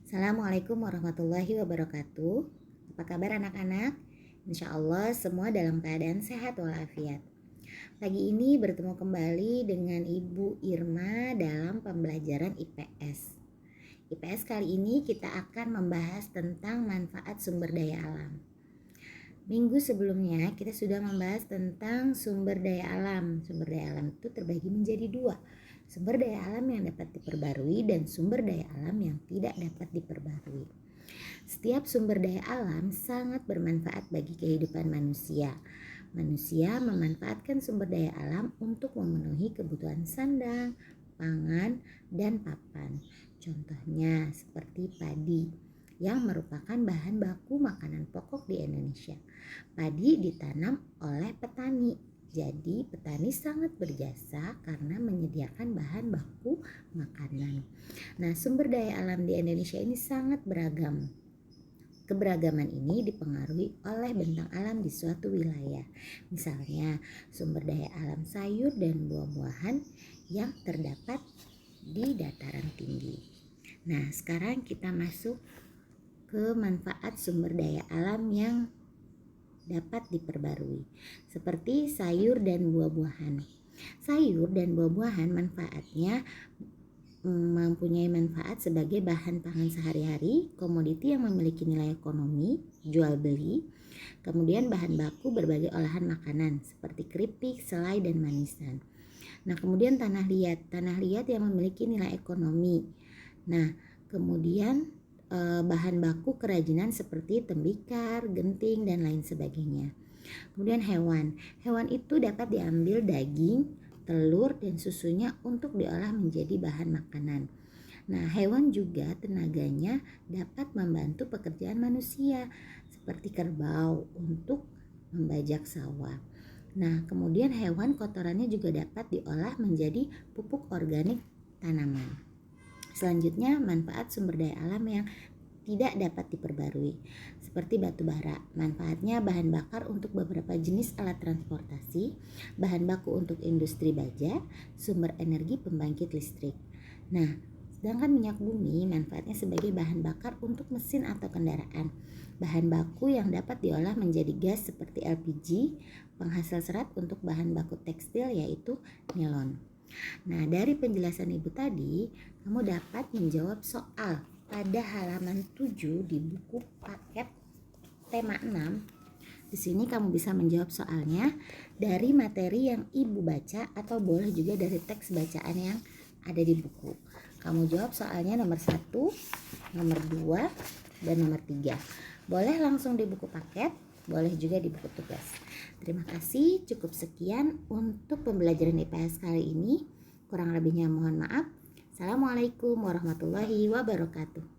Assalamualaikum warahmatullahi wabarakatuh. Apa kabar anak-anak? Insya Allah semua dalam keadaan sehat walafiat. Pagi ini bertemu kembali dengan Ibu Irma dalam pembelajaran IPS. IPS kali ini kita akan membahas tentang manfaat sumber daya alam. Minggu sebelumnya kita sudah membahas tentang sumber daya alam. Sumber daya alam itu terbagi menjadi dua. Sumber daya alam yang dapat diperbarui dan sumber daya alam yang tidak dapat diperbarui. Setiap sumber daya alam sangat bermanfaat bagi kehidupan manusia. Manusia memanfaatkan sumber daya alam untuk memenuhi kebutuhan sandang, pangan, dan papan. Contohnya seperti padi yang merupakan bahan baku makanan pokok di Indonesia. Padi ditanam oleh petani. Jadi petani sangat berjasa karena menyediakan bahan baku makanan. Nah, sumber daya alam di Indonesia ini sangat beragam. Keberagaman ini dipengaruhi oleh bentang alam di suatu wilayah. Misalnya, sumber daya alam sayur dan buah-buahan yang terdapat di dataran tinggi. Nah, sekarang kita masuk ke manfaat sumber daya alam yang dapat diperbarui, seperti sayur dan buah-buahan. Sayur dan buah-buahan manfaatnya mempunyai manfaat sebagai bahan pangan sehari-hari, komoditi yang memiliki nilai ekonomi, jual beli, kemudian bahan baku berbagai olahan makanan seperti keripik, selai, dan manisan. Nah, kemudian tanah liat yang memiliki nilai ekonomi. Nah, kemudian bahan baku kerajinan seperti tembikar, genting, dan lain sebagainya. Kemudian hewan itu dapat diambil daging, telur, dan susunya untuk diolah menjadi bahan makanan. Nah, hewan juga tenaganya dapat membantu pekerjaan manusia seperti kerbau untuk membajak sawah. Nah, kemudian hewan kotorannya juga dapat diolah menjadi pupuk organik tanaman. Selanjutnya, manfaat sumber daya alam yang tidak dapat diperbarui seperti batu bara. Manfaatnya bahan bakar untuk beberapa jenis alat transportasi, bahan baku untuk industri baja, sumber energi pembangkit listrik. Nah, sedangkan minyak bumi manfaatnya sebagai bahan bakar untuk mesin atau kendaraan. Bahan baku yang dapat diolah menjadi gas seperti LPG, penghasil serat untuk bahan baku tekstil yaitu nilon. Nah, dari penjelasan Ibu tadi, kamu dapat menjawab soal pada halaman 7 di buku paket tema 6. Di sini kamu bisa menjawab soalnya dari materi yang Ibu baca atau boleh juga dari teks bacaan yang ada di buku. Kamu jawab soalnya nomor 1, nomor 2, dan nomor 3. Boleh langsung di buku paket, boleh juga di buku tugas. Terima kasih, cukup sekian untuk pembelajaran IPS kali ini. Kurang lebihnya mohon maaf. Assalamualaikum warahmatullahi wabarakatuh.